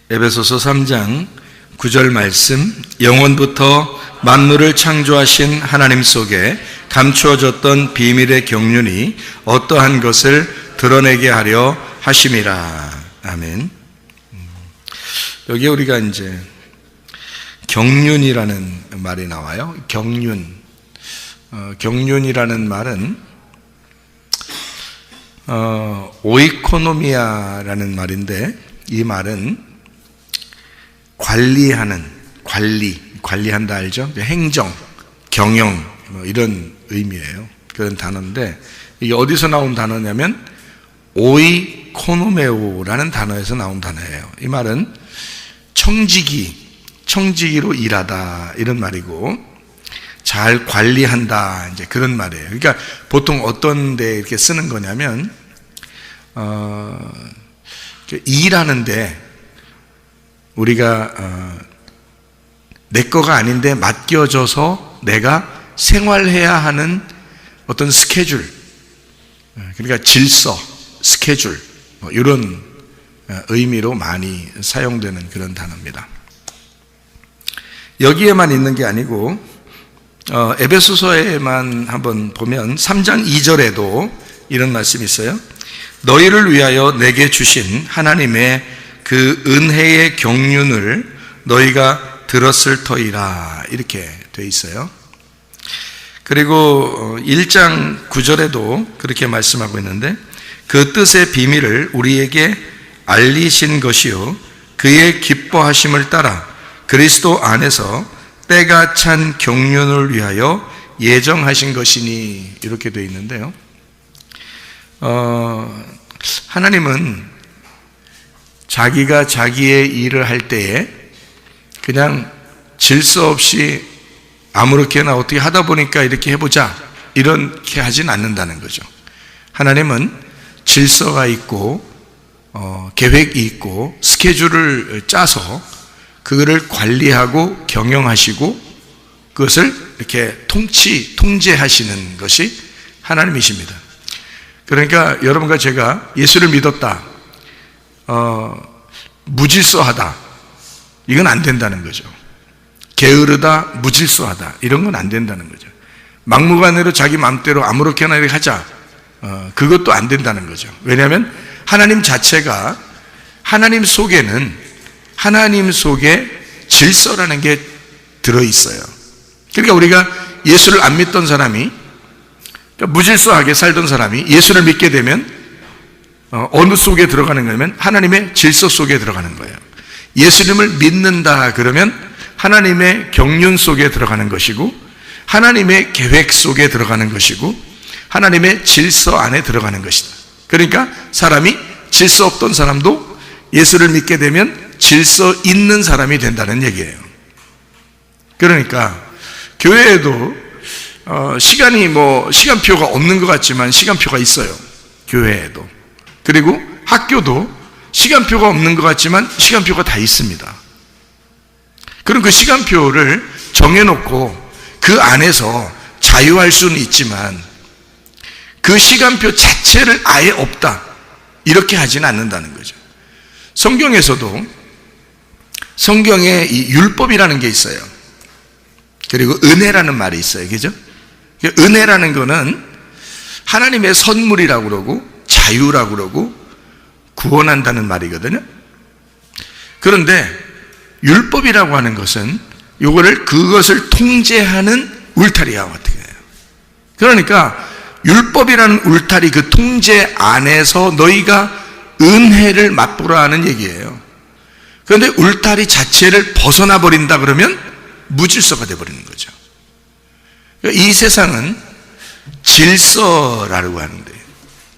에베소서 3장 9절 말씀, 영원부터 만물을 창조하신 하나님 속에 감추어졌던 비밀의 경륜이 어떠한 것을 드러내게 하려 하심이라. 아멘. 여기에 우리가 이제 경륜이라는 말이 나와요. 경륜. 경륜이라는 말은 오이코노미아라는 말인데, 이 말은 관리한다 알죠? 행정, 경영 이런 의미예요. 그런 단어인데, 이게 어디서 나온 단어냐면 오이코노메오라는 단어에서 나온 단어예요. 이 말은 청지기로 일하다 이런 말이고, 잘 관리한다 이제 그런 말이에요. 그러니까 보통 어떤 데 이렇게 쓰는 거냐면 일하는데 우리가 내 거가 아닌데 맡겨져서 내가 생활해야 하는 어떤 스케줄, 그러니까 질서, 스케줄 이런 의미로 많이 사용되는 그런 단어입니다. 여기에만 있는 게 아니고 에베소서에만 한번 보면 3장 2절에도 이런 말씀이 있어요. 너희를 위하여 내게 주신 하나님의 그 은혜의 경륜을 너희가 들었을 터이라, 이렇게 돼 있어요. 그리고 1장 9절에도 그렇게 말씀하고 있는데, 그 뜻의 비밀을 우리에게 알리신 것이요 그의 기뻐하심을 따라 그리스도 안에서 때가 찬 경륜을 위하여 예정하신 것이니, 이렇게 되어 있는데요. 하나님은 자기가 자기의 일을 할 때에 그냥 질서 없이 아무렇게나 어떻게 하다 보니까 이렇게 해보자 이렇게 하진 않는다는 거죠. 하나님은 질서가 있고 계획이 있고 스케줄을 짜서 그거를 관리하고 경영하시고 그것을 이렇게 통제하시는 것이 하나님이십니다. 그러니까 여러분과 제가 예수를 믿었다, 무질서하다, 이건 안 된다는 거죠. 게으르다, 무질서하다, 이런 건 안 된다는 거죠. 막무가내로 자기 마음대로 아무렇게나 이렇게 하자, 그것도 안 된다는 거죠. 왜냐하면 하나님 자체가, 하나님 속에는 하나님 속에 질서라는 게 들어있어요. 그러니까 우리가 예수를 안 믿던 사람이, 그러니까 무질서하게 살던 사람이 예수를 믿게 되면 어느 속에 들어가는 거냐면 하나님의 질서 속에 들어가는 거예요. 예수님을 믿는다 그러면 하나님의 경륜 속에 들어가는 것이고, 하나님의 계획 속에 들어가는 것이고, 하나님의 질서 안에 들어가는 것이다. 그러니까 사람이 질서 없던 사람도 예수를 믿게 되면 질서 있는 사람이 된다는 얘기예요. 그러니까 교회에도 시간표가 없는 것 같지만 시간표가 있어요. 교회에도. 그리고 학교도 시간표가 없는 것 같지만 시간표가 다 있습니다. 그럼 그 시간표를 정해놓고 그 안에서 자유할 수는 있지만 그 시간표 자체를 아예 없다, 이렇게 하지는 않는다는 거죠. 성경에서도 성경에 이 율법이라는 게 있어요. 그리고 은혜라는 말이 있어요. 그죠? 은혜라는 거는 하나님의 선물이라고 그러고 자유라고 그러고 구원한다는 말이거든요. 그런데 율법이라고 하는 것은 그것을 통제하는 울타리와 같은 거예요. 그러니까 율법이라는 울타리, 그 통제 안에서 너희가 은혜를 맛보라 하는 얘기예요. 그런데 울타리 자체를 벗어나 버린다 그러면 무질서가 되어버리는 거죠. 이 세상은 질서라고 하는데,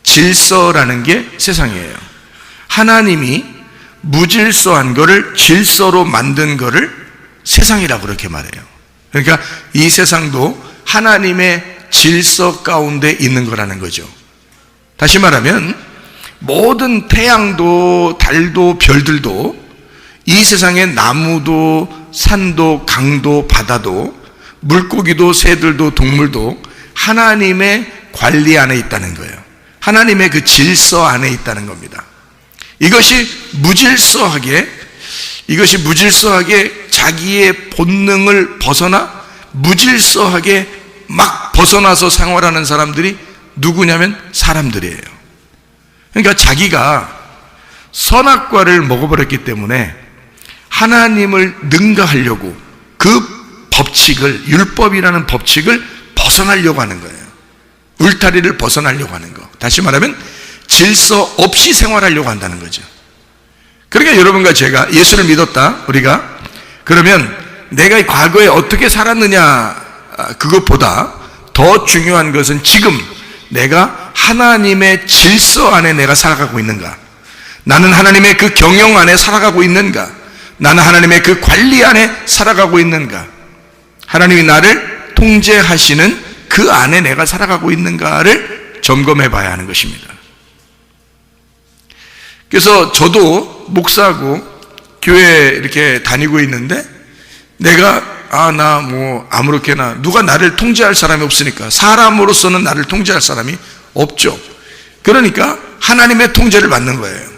질서라는 게 세상이에요. 하나님이 무질서한 거를 질서로 만든 거를 세상이라고 그렇게 말해요. 그러니까 이 세상도 하나님의 질서 가운데 있는 거라는 거죠. 다시 말하면 모든 태양도 달도 별들도, 이 세상의 나무도 산도 강도 바다도 물고기도 새들도 동물도 하나님의 관리 안에 있다는 거예요. 하나님의 그 질서 안에 있다는 겁니다. 이것이 무질서하게 이것이 무질서하게 자기의 본능을 벗어나 무질서하게 막 벗어나서 생활하는 사람들이 누구냐면 사람들이에요. 그러니까 자기가 선악과를 먹어버렸기 때문에 하나님을 능가하려고 그 법칙을, 율법이라는 법칙을 벗어나려고 하는 거예요. 울타리를 벗어나려고 하는 거. 다시 말하면 질서 없이 생활하려고 한다는 거죠. 그러니까 여러분과 제가 예수를 믿었다, 우리가. 그러면 내가 과거에 어떻게 살았느냐, 그것보다 더 중요한 것은 지금 내가 하나님의 질서 안에 내가 살아가고 있는가? 나는 하나님의 그 경영 안에 살아가고 있는가? 나는 하나님의 그 관리 안에 살아가고 있는가? 하나님이 나를 통제하시는 그 안에 내가 살아가고 있는가를 점검해 봐야 하는 것입니다. 그래서 저도 목사하고 교회 이렇게 다니고 있는데 내가 나 뭐 아무렇게나 누가 나를 통제할 사람이 없으니까, 사람으로서는 나를 통제할 사람이 없죠. 그러니까 하나님의 통제를 받는 거예요.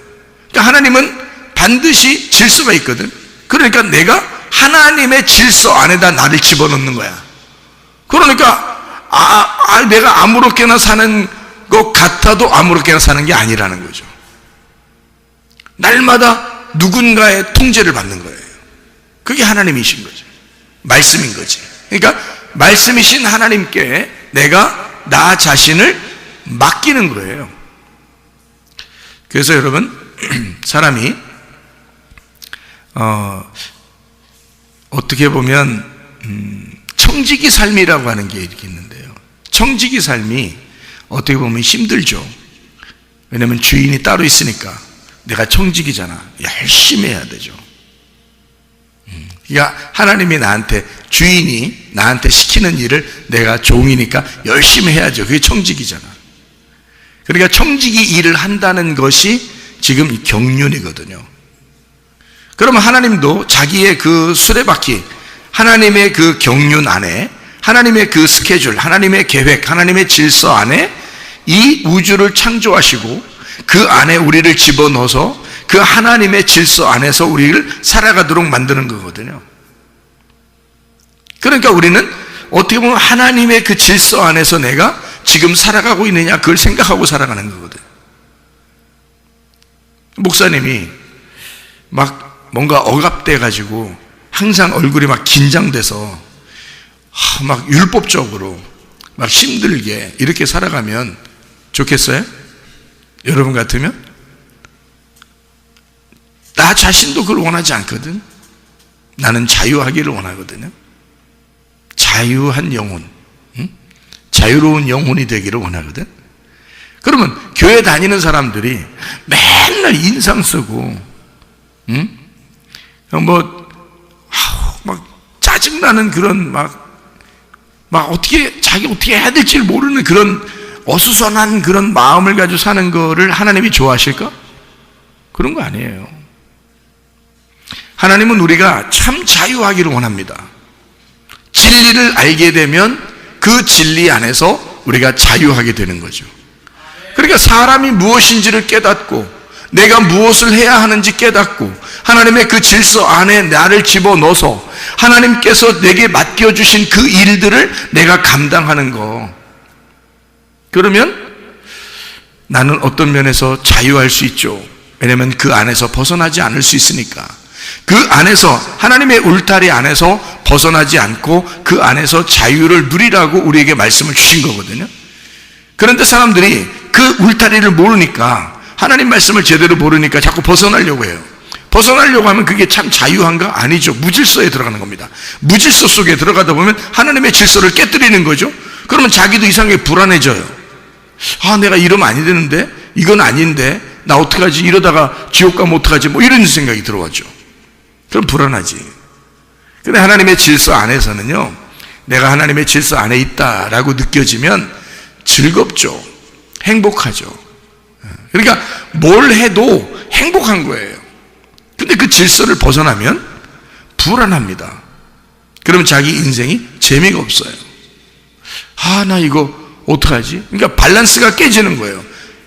그러니까 하나님은 반드시 질서가 있거든. 그러니까 내가 하나님의 질서 안에다 나를 집어넣는 거야. 그러니까 내가 아무렇게나 사는 것 같아도 아무렇게나 사는 게 아니라는 거죠. 날마다 누군가의 통제를 받는 거예요. 그게 하나님이신 거죠. 말씀인 거지. 그러니까 말씀이신 하나님께 내가 나 자신을 맡기는 거예요. 그래서 여러분, 사람이 어떻게 보면 청지기 삶이라고 하는 게 이렇게 있는데요. 청지기 삶이 어떻게 보면 힘들죠. 왜냐하면 주인이 따로 있으니까. 내가 청지기잖아. 열심히 해야 되죠. 그러니까 하나님이 나한테, 주인이 나한테 시키는 일을 내가 종이니까 열심히 해야죠. 그게 청지기잖아. 그러니까 청지기 일을 한다는 것이 지금 경륜이거든요. 그러면 하나님도 자기의 그 수레바퀴, 하나님의 그 경륜 안에, 하나님의 그 스케줄, 하나님의 계획, 하나님의 질서 안에 이 우주를 창조하시고 그 안에 우리를 집어넣어서 그 하나님의 질서 안에서 우리를 살아가도록 만드는 거거든요. 그러니까 우리는 어떻게 보면 하나님의 그 질서 안에서 내가 지금 살아가고 있느냐, 그걸 생각하고 살아가는 거거든요. 목사님이 막 뭔가 억압돼 가지고 항상 얼굴이 막 긴장돼서 막 율법적으로 막 힘들게 이렇게 살아가면 좋겠어요? 여러분 같으면? 나 자신도 그걸 원하지 않거든. 나는 자유하기를 원하거든요. 자유한 영혼, 자유로운 영혼이 되기를 원하거든. 그러면 교회 다니는 사람들이 맨날 인상 쓰고, 막 짜증나는 그런 자기 어떻게 해야 될지 모르는 그런 어수선한 그런 마음을 가지고 사는 거를 하나님이 좋아하실까? 그런 거 아니에요. 하나님은 우리가 참 자유하기를 원합니다. 진리를 알게 되면 그 진리 안에서 우리가 자유하게 되는 거죠. 그러니까 사람이 무엇인지를 깨닫고 내가 무엇을 해야 하는지 깨닫고 하나님의 그 질서 안에 나를 집어넣어서 하나님께서 내게 맡겨주신 그 일들을 내가 감당하는 거. 그러면 나는 어떤 면에서 자유할 수 있죠. 왜냐하면 그 안에서 벗어나지 않을 수 있으니까. 그 안에서 하나님의 울타리 안에서 벗어나지 않고 그 안에서 자유를 누리라고 우리에게 말씀을 주신 거거든요. 그런데 사람들이 그 울타리를 모르니까, 하나님 말씀을 제대로 모르니까 자꾸 벗어나려고 해요. 벗어나려고 하면 그게 참 자유한가? 아니죠. 무질서에 들어가는 겁니다. 무질서 속에 들어가다 보면 하나님의 질서를 깨뜨리는 거죠. 그러면 자기도 이상하게 불안해져요. 내가 이러면 아니 되는데, 이건 아닌데, 나 어떡하지? 이러다가 지옥 가면 어떡하지? 뭐 이런 생각이 들어왔죠. 그럼 불안하지. 근데 하나님의 질서 안에서는요, 내가 하나님의 질서 안에 있다라고 느껴지면 즐겁죠. 행복하죠. 그러니까 뭘 해도 행복한 거예요. 근데 그 질서를 벗어나면 불안합니다. 그러면 자기 인생이 재미가 없어요. 나 이거 어떡하지? 그러니까 밸런스가 깨지는 거예요.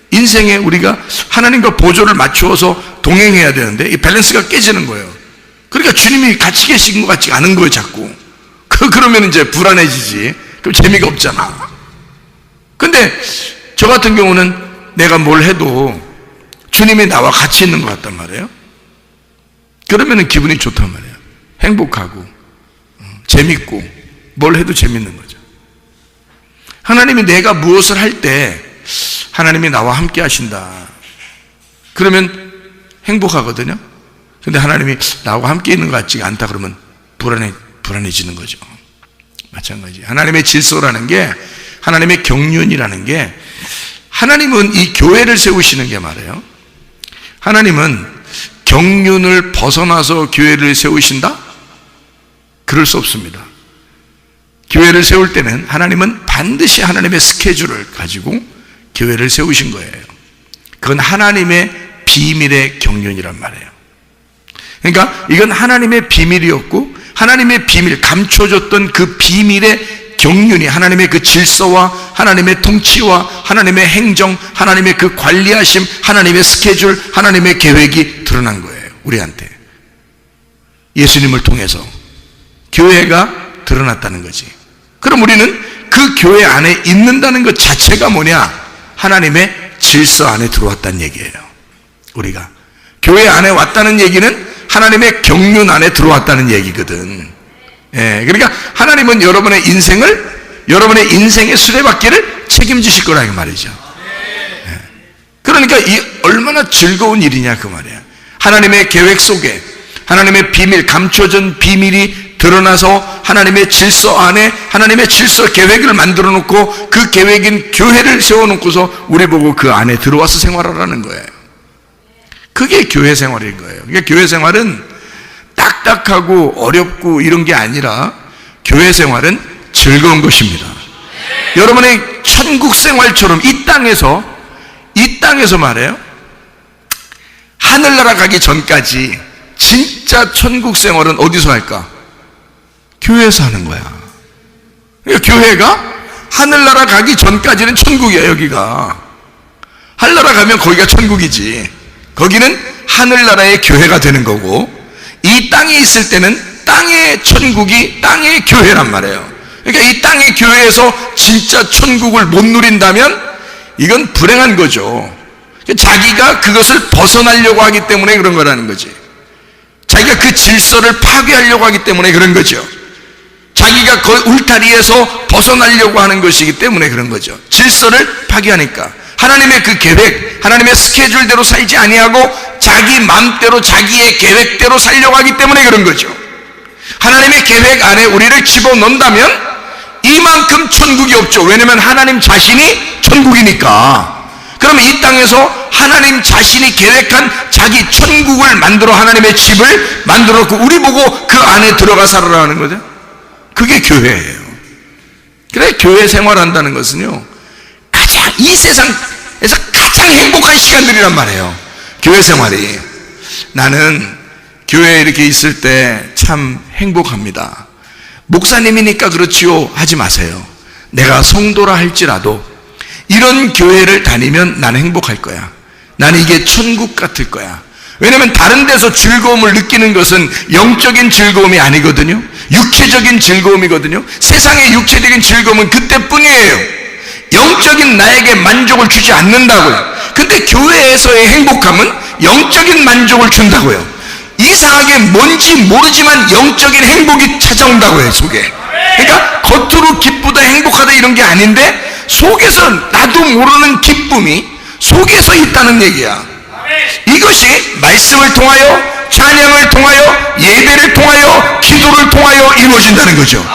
인생에 우리가 하나님과 보조를 맞추어서 동행해야 되는데 이 밸런스가 깨지는 거예요. 그러니까 주님이 같이 계신 것 같지 않은 거예요, 자꾸. 그러면 이제 불안해지지. 그럼 재미가 없잖아. 근데 저 같은 경우는 내가 뭘 해도 주님이 나와 같이 있는 것 같단 말이에요. 그러면 기분이 좋단 말이에요. 행복하고 재밌고 뭘 해도 재밌는 거죠. 하나님이 내가 무엇을 할 때 하나님이 나와 함께 하신다, 그러면 행복하거든요. 근데 하나님이 나와 함께 있는 것 같지 않다 그러면 불안해지는 거죠. 마찬가지. 하나님의 질서라는 게, 하나님의 경륜이라는 게, 하나님은 이 교회를 세우시는 게 말이에요. 하나님은 경륜을 벗어나서 교회를 세우신다? 그럴 수 없습니다. 교회를 세울 때는 하나님은 반드시 하나님의 스케줄을 가지고 교회를 세우신 거예요. 그건 하나님의 비밀의 경륜이란 말이에요. 그러니까 이건 하나님의 비밀이었고, 하나님의 비밀, 감춰졌던 그 비밀의 경륜이, 하나님의 그 질서와 하나님의 통치와 하나님의 행정, 하나님의 그 관리하심, 하나님의 스케줄, 하나님의 계획이 드러난 거예요, 우리한테. 예수님을 통해서 교회가 드러났다는 거지. 그럼 우리는 그 교회 안에 있는다는 것 자체가 뭐냐? 하나님의 질서 안에 들어왔다는 얘기예요. 우리가 교회 안에 왔다는 얘기는 하나님의 경륜 안에 들어왔다는 얘기거든. 예, 그러니까 하나님은 여러분의 인생의 수레바퀴를 책임지실 거라 이 말이죠. 예. 그러니까 이 얼마나 즐거운 일이냐 그 말이야. 하나님의 계획 속에 하나님의 비밀, 감춰진 비밀이 드러나서 하나님의 질서 안에 하나님의 질서 계획을 만들어 놓고 그 계획인 교회를 세워놓고서 우리 보고 그 안에 들어와서 생활하라는 거예요. 그게 교회 생활인 거예요. 그러니까 교회 생활은 딱딱하고 어렵고 이런 게 아니라 교회 생활은 즐거운 것입니다. 여러분의 천국 생활처럼 이 땅에서 말해요. 하늘나라 가기 전까지 진짜 천국 생활은 어디서 할까? 교회에서 하는 거야. 그러니까 교회가 하늘나라 가기 전까지는 천국이야. 여기가 하늘나라 가면 거기가 천국이지. 거기는 하늘나라의 교회가 되는 거고, 이 땅에 있을 때는 땅의 천국이 땅의 교회란 말이에요. 그러니까 이 땅의 교회에서 진짜 천국을 못 누린다면 이건 불행한 거죠. 자기가 그것을 벗어나려고 하기 때문에 그런 거라는 거지. 자기가 그 질서를 파괴하려고 하기 때문에 그런 거죠. 자기가 그 울타리에서 벗어나려고 하는 것이기 때문에 그런 거죠. 질서를 파괴하니까. 하나님의 그 계획, 하나님의 스케줄대로 살지 아니하고 자기 마음대로 자기의 계획대로 살려고 하기 때문에 그런 거죠. 하나님의 계획 안에 우리를 집어넣는다면 이만큼 천국이 없죠. 왜냐하면 하나님 자신이 천국이니까. 그러면 이 땅에서 하나님 자신이 계획한 자기 천국을 만들어 하나님의 집을 만들어 놓고 우리 보고 그 안에 들어가 살아라는 거죠. 그게 교회예요. 그래, 교회 생활한다는 것은요, 가장 이 세상에서 가장 행복한 시간들이란 말이에요. 교회 생활이. 나는 교회에 이렇게 있을 때 참 행복합니다. 목사님이니까 그렇지요 하지 마세요. 내가 성도라 할지라도 이런 교회를 다니면 나는 행복할 거야. 나는 이게 천국 같을 거야. 왜냐하면 다른 데서 즐거움을 느끼는 것은 영적인 즐거움이 아니거든요. 육체적인 즐거움이거든요. 세상의 육체적인 즐거움은 그때뿐이에요. 영적인 나에게 만족을 주지 않는다고요. 근데 교회에서의 행복함은 영적인 만족을 준다고요. 이상하게 뭔지 모르지만 영적인 행복이 찾아온다고요, 속에. 그러니까 겉으로 기쁘다 행복하다 이런 게 아닌데 속에서 나도 모르는 기쁨이 속에서 있다는 얘기야. 이것이 말씀을 통하여, 찬양을 통하여, 예배를 통하여, 기도를 통하여 이루어진다는 거죠.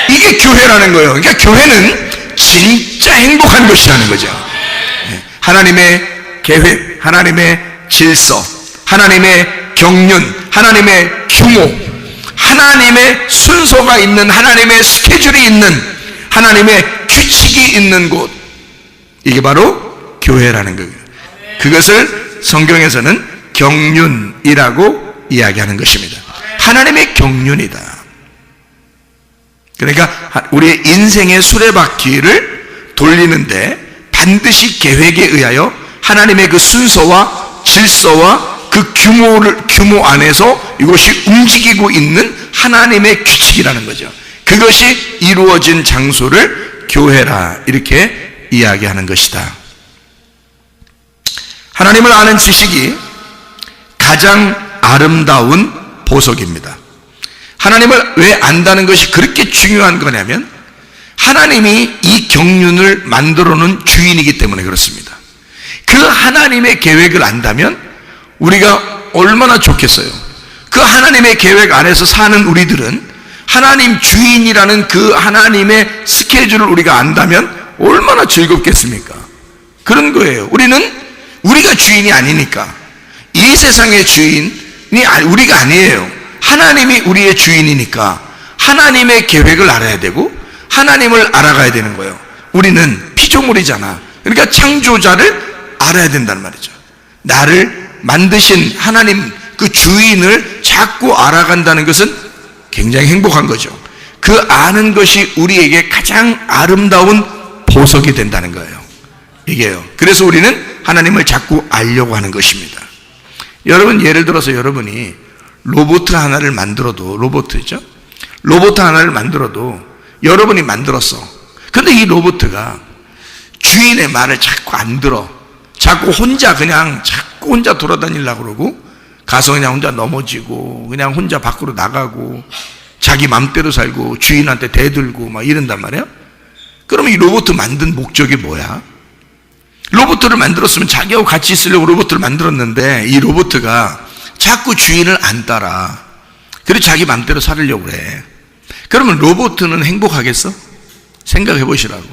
이게 교회라는 거예요. 그러니까 교회는 진짜 행복한 것이라는 거죠. 하나님의 계획, 하나님의 질서, 하나님의 경륜, 하나님의 규모, 하나님의 순서가 있는, 하나님의 스케줄이 있는, 하나님의 규칙이 있는 곳, 이게 바로 교회라는 거예요. 그것을 성경에서는 경륜이라고 이야기하는 것입니다. 하나님의 경륜이다. 그러니까 우리의 인생의 수레바퀴를 돌리는데 반드시 계획에 의하여 하나님의 그 순서와 질서와 그 규모 안에서 이것이 움직이고 있는 하나님의 규칙이라는 거죠. 그것이 이루어진 장소를 교회라 이렇게 이야기하는 것이다. 하나님을 아는 지식이 가장 아름다운 보석입니다. 하나님을 왜 안다는 것이 그렇게 중요한 거냐면 하나님이 이 경륜을 만들어 놓은 주인이기 때문에 그렇습니다. 그 하나님의 계획을 안다면 우리가 얼마나 좋겠어요. 그 하나님의 계획 안에서 사는 우리들은 하나님 주인이라는 그 하나님의 스케줄을 우리가 안다면 얼마나 즐겁겠습니까? 그런 거예요. 우리가 주인이 아니니까. 이 세상의 주인이 우리가 아니에요. 하나님이 우리의 주인이니까 하나님의 계획을 알아야 되고 하나님을 알아가야 되는 거예요. 우리는 피조물이잖아. 그러니까 창조자를 알아야 된다는 말이죠. 나를 만드신 하나님 그 주인을 자꾸 알아간다는 것은 굉장히 행복한 거죠. 그 아는 것이 우리에게 가장 아름다운 보석이 된다는 거예요. 이게요. 그래서 우리는 하나님을 자꾸 알려고 하는 것입니다. 여러분, 예를 들어서 여러분이 로봇 하나를 만들어도, 로봇 하나를 만들어도 여러분이 만들었어. 근데 이 로봇가 주인의 말을 자꾸 안 들어. 자꾸 혼자 돌아다니려고 그러고 가서 그냥 혼자 넘어지고 그냥 혼자 밖으로 나가고 자기 맘대로 살고 주인한테 대들고 막 이런단 말이야. 그러면 이 로봇 만든 목적이 뭐야? 로봇을 만들었으면 자기하고 같이 있으려고 로봇을 만들었는데 이 로봇가 자꾸 주인을 안 따라. 그리고 자기 맘대로 살으려고 그래. 그러면 로봇은 행복하겠어? 생각해 보시라고.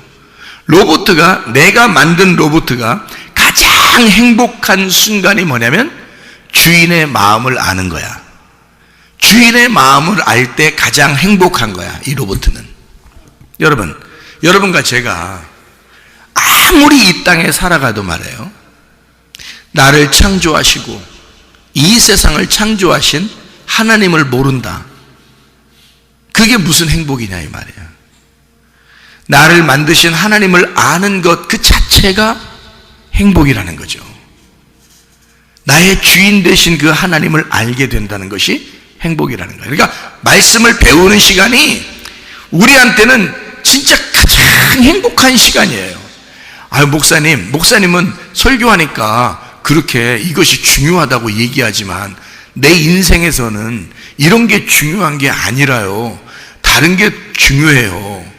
내가 만든 로봇가 가장 행복한 순간이 뭐냐면 주인의 마음을 아는 거야. 주인의 마음을 알 때 가장 행복한 거야, 이 로봇은. 여러분과 제가 아무리 이 땅에 살아가도 말이에요, 나를 창조하시고 이 세상을 창조하신 하나님을 모른다. 그게 무슨 행복이냐 이 말이에요. 나를 만드신 하나님을 아는 것 그 자체가 행복이라는 거죠. 나의 주인 되신 그 하나님을 알게 된다는 것이 행복이라는 거예요. 그러니까 말씀을 배우는 시간이 우리한테는 진짜 가장 행복한 시간이에요. 목사님은 설교하니까 그렇게 이것이 중요하다고 얘기하지만 내 인생에서는 이런 게 중요한 게 아니라요. 다른 게 중요해요.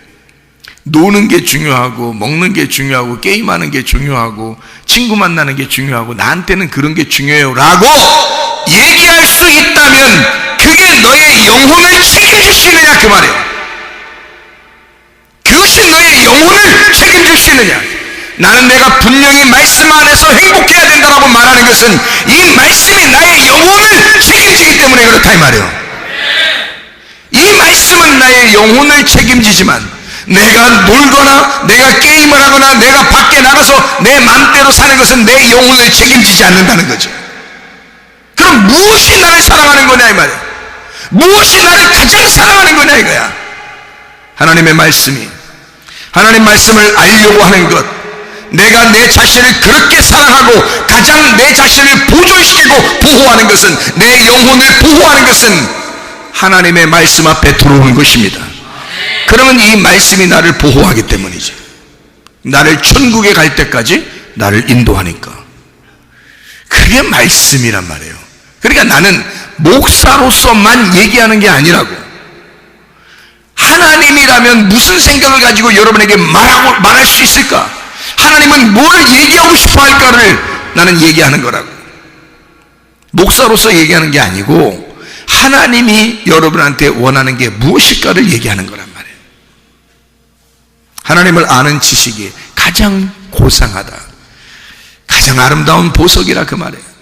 노는 게 중요하고 먹는 게 중요하고 게임하는 게 중요하고 친구 만나는 게 중요하고 나한테는 그런 게 중요해요 라고 얘기할 수 있다면 그게 너의 영혼을 책임질 수 있느냐 그 말이에요. 그것이 너의 영혼을 책임질 수 있느냐. 나는 내가 분명히 말씀 안에서 행복해야 된다라고 말하는 것은 이 말씀이 나의 영혼을 책임지기 때문에 그렇다 이 말이에요. 이 말씀은 나의 영혼을 책임지지만 내가 놀거나 내가 게임을 하거나 내가 밖에 나가서 내 마음대로 사는 것은 내 영혼을 책임지지 않는다는 거죠. 그럼 무엇이 나를 사랑하는 거냐 이 말이야. 무엇이 나를 가장 사랑하는 거냐 이거야. 하나님의 말씀이, 하나님 말씀을 알려고 하는 것, 내가 내 자신을 그렇게 사랑하고 가장 내 자신을 보존시키고 보호하는 것은, 내 영혼을 보호하는 것은 하나님의 말씀 앞에 들어오는 것입니다. 그러면 이 말씀이 나를 보호하기 때문이죠. 나를 천국에 갈 때까지 나를 인도하니까. 그게 말씀이란 말이에요. 그러니까 나는 목사로서만 얘기하는 게 아니라고. 하나님이라면 무슨 생각을 가지고 여러분에게 말할 수 있을까? 하나님은 뭘 얘기하고 싶어 할까를 나는 얘기하는 거라고. 목사로서 얘기하는 게 아니고 하나님이 여러분한테 원하는 게 무엇일까를 얘기하는 거란 말이에요. 하나님을 아는 지식이 가장 고상하다, 가장 아름다운 보석이라 그 말이에요.